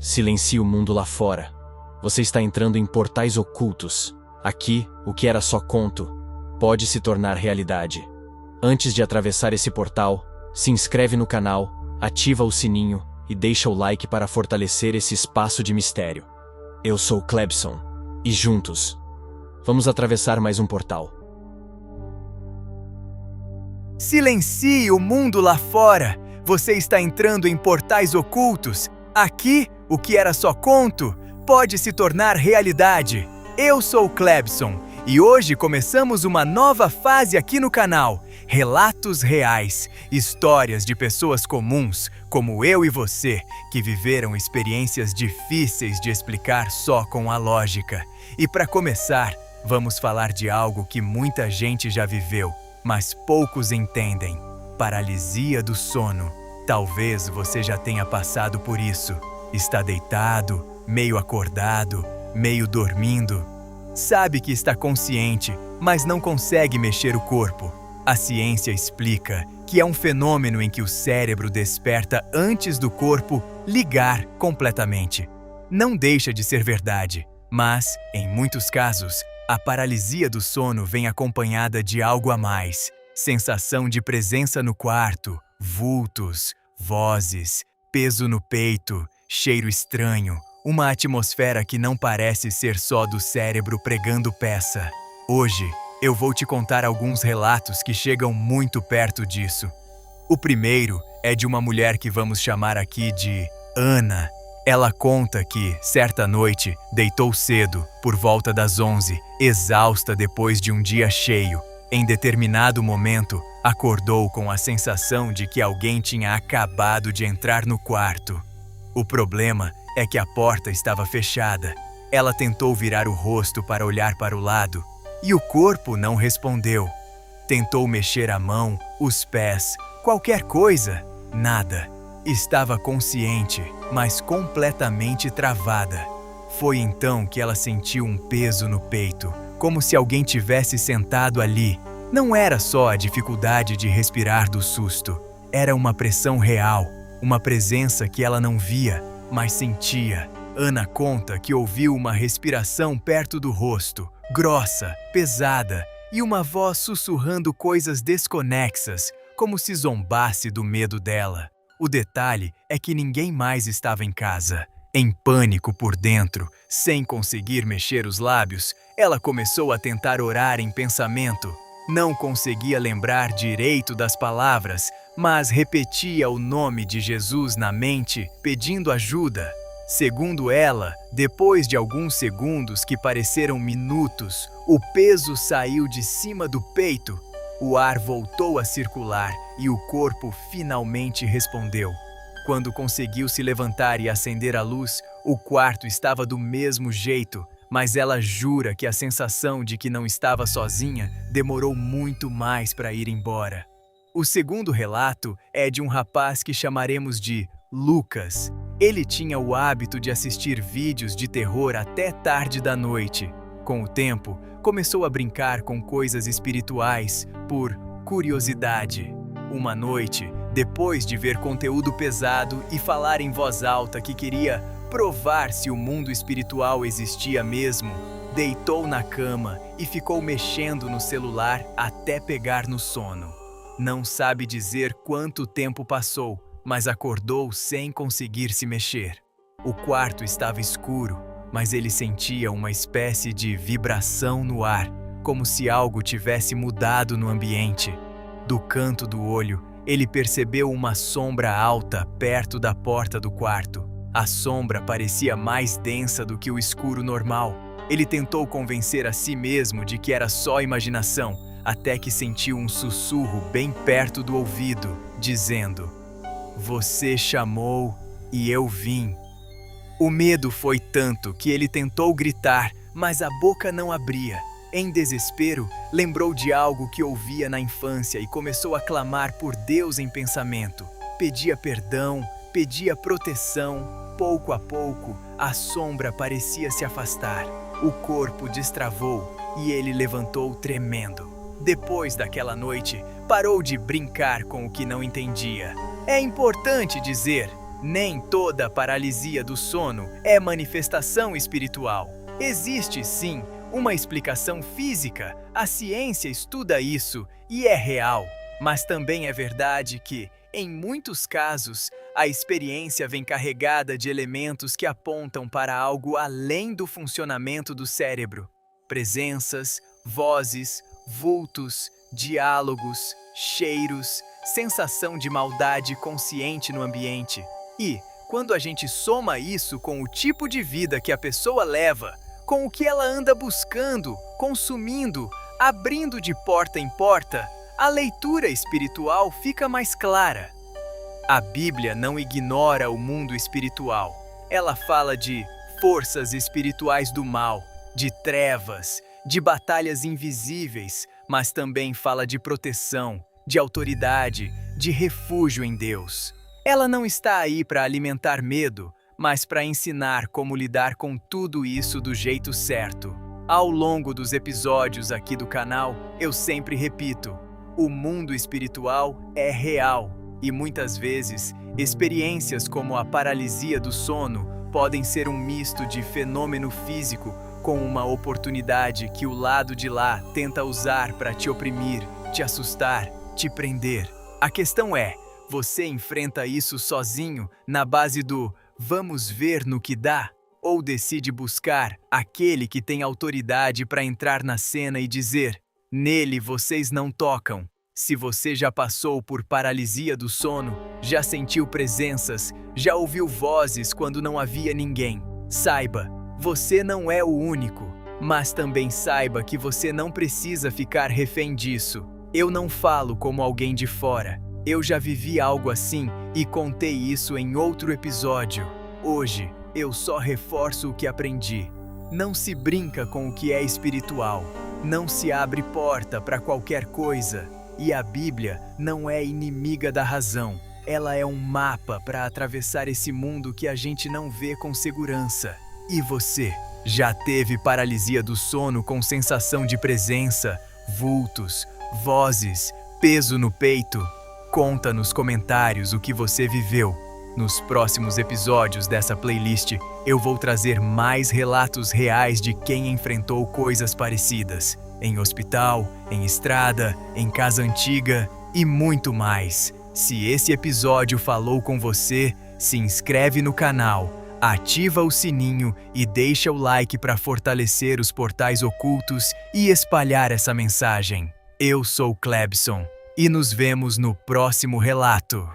Silencie o mundo lá fora. Você está entrando em portais ocultos. Aqui, o que era só conto, pode se tornar realidade. Antes de atravessar esse portal, se inscreve no canal, ativa o sininho e deixa o like para fortalecer esse espaço de mistério. Eu sou Klebson, e juntos, vamos atravessar mais um portal. Silencie o mundo lá fora! Você está entrando em portais ocultos. Aqui, o que era só conto, pode se tornar realidade. Eu sou Klebson e hoje começamos uma nova fase aqui no canal. Relatos reais, histórias de pessoas comuns, como eu e você, que viveram experiências difíceis de explicar só com a lógica. E para começar, vamos falar de algo que muita gente já viveu, mas poucos entendem: paralisia do sono. Talvez você já tenha passado por isso. Está deitado, meio acordado, meio dormindo. Sabe que está consciente, mas não consegue mexer o corpo. A ciência explica que é um fenômeno em que o cérebro desperta antes do corpo ligar completamente. Não deixa de ser verdade, mas, em muitos casos, a paralisia do sono vem acompanhada de algo a mais. Sensação de presença no quarto, vultos, vozes, peso no peito, cheiro estranho, uma atmosfera que não parece ser só do cérebro pregando peça. Hoje, eu vou te contar alguns relatos que chegam muito perto disso. O primeiro é de uma mulher que vamos chamar aqui de Ana. Ela conta que, certa noite, deitou cedo, por volta das 11, exausta depois de um dia cheio. Em determinado momento, acordou com a sensação de que alguém tinha acabado de entrar no quarto. O problema é que a porta estava fechada. Ela tentou virar o rosto para olhar para o lado, e o corpo não respondeu. Tentou mexer a mão, os pés, qualquer coisa, nada. Estava consciente, mas completamente travada. Foi então que ela sentiu um peso no peito, como se alguém tivesse sentado ali. Não era só a dificuldade de respirar do susto, era uma pressão real, uma presença que ela não via, mas sentia. Ana conta que ouviu uma respiração perto do rosto, grossa, pesada, e uma voz sussurrando coisas desconexas, como se zombasse do medo dela. O detalhe é que ninguém mais estava em casa. Em pânico por dentro, sem conseguir mexer os lábios, ela começou a tentar orar em pensamento. Não conseguia lembrar direito das palavras, mas repetia o nome de Jesus na mente, pedindo ajuda. Segundo ela, depois de alguns segundos que pareceram minutos, o peso saiu de cima do peito, o ar voltou a circular e o corpo finalmente respondeu. Quando conseguiu se levantar e acender a luz, o quarto estava do mesmo jeito, mas ela jura que a sensação de que não estava sozinha demorou muito mais para ir embora. O segundo relato é de um rapaz que chamaremos de Lucas. Ele tinha o hábito de assistir vídeos de terror até tarde da noite. Com o tempo, começou a brincar com coisas espirituais por curiosidade. Uma noite, depois de ver conteúdo pesado e falar em voz alta que queria provar se o mundo espiritual existia mesmo, deitou na cama e ficou mexendo no celular até pegar no sono. Não sabe dizer quanto tempo passou, mas acordou sem conseguir se mexer. O quarto estava escuro, mas ele sentia uma espécie de vibração no ar, como se algo tivesse mudado no ambiente. Do canto do olho, ele percebeu uma sombra alta perto da porta do quarto. A sombra parecia mais densa do que o escuro normal. Ele tentou convencer a si mesmo de que era só imaginação, até que sentiu um sussurro bem perto do ouvido, dizendo: "Você chamou e eu vim." O medo foi tanto que ele tentou gritar, mas a boca não abria. Em desespero, lembrou de algo que ouvia na infância e começou a clamar por Deus em pensamento. Pedia perdão, pedia proteção. Pouco a pouco, a sombra parecia se afastar. O corpo destravou e ele levantou tremendo. Depois daquela noite, parou de brincar com o que não entendia. É importante dizer, Nem toda paralisia do sono é manifestação espiritual. Existe, sim, uma explicação física, a ciência estuda isso e é real. Mas também é verdade que, em muitos casos, a experiência vem carregada de elementos que apontam para algo além do funcionamento do cérebro. Presenças, vozes, vultos, diálogos, cheiros, sensação de maldade consciente no ambiente. E, quando a gente soma isso com o tipo de vida que a pessoa leva, com o que ela anda buscando, consumindo, abrindo de porta em porta, a leitura espiritual fica mais clara. A Bíblia não ignora o mundo espiritual. Ela fala de forças espirituais do mal, de trevas, de batalhas invisíveis, mas também fala de proteção, de autoridade, de refúgio em Deus. Ela não está aí para alimentar medo, mas para ensinar como lidar com tudo isso do jeito certo. Ao longo dos episódios aqui do canal, eu sempre repito: o mundo espiritual é real e muitas vezes experiências como a paralisia do sono podem ser um misto de fenômeno físico com uma oportunidade que o lado de lá tenta usar para te oprimir, te assustar, te prender. A questão é, você enfrenta isso sozinho na base do "vamos ver no que dá"? Ou decide buscar aquele que tem autoridade para entrar na cena e dizer: nele vocês não tocam? Se você já passou por paralisia do sono, já sentiu presenças, já ouviu vozes quando não havia ninguém, saiba, você não é o único, mas também saiba que você não precisa ficar refém disso. Eu não falo como alguém de fora. Eu já vivi algo assim e contei isso em outro episódio. Hoje, eu só reforço o que aprendi. Não se brinca com o que é espiritual. Não se abre porta para qualquer coisa. E a Bíblia não é inimiga da razão. Ela é um mapa para atravessar esse mundo que a gente não vê com segurança. E você, já teve paralisia do sono com sensação de presença, vultos, vozes, peso no peito? Conta nos comentários o que você viveu. Nos próximos episódios dessa playlist, eu vou trazer mais relatos reais de quem enfrentou coisas parecidas. Em hospital, em estrada, em casa antiga e muito mais. Se esse episódio falou com você, se inscreve no canal, ativa o sininho e deixa o like para fortalecer os portais ocultos e espalhar essa mensagem. Eu sou Klebson e nos vemos no próximo relato.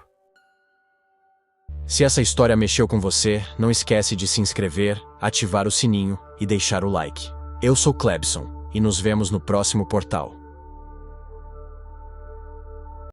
Se essa história mexeu com você, não esquece de se inscrever, ativar o sininho e deixar o like. Eu sou Klebson e nos vemos no próximo portal.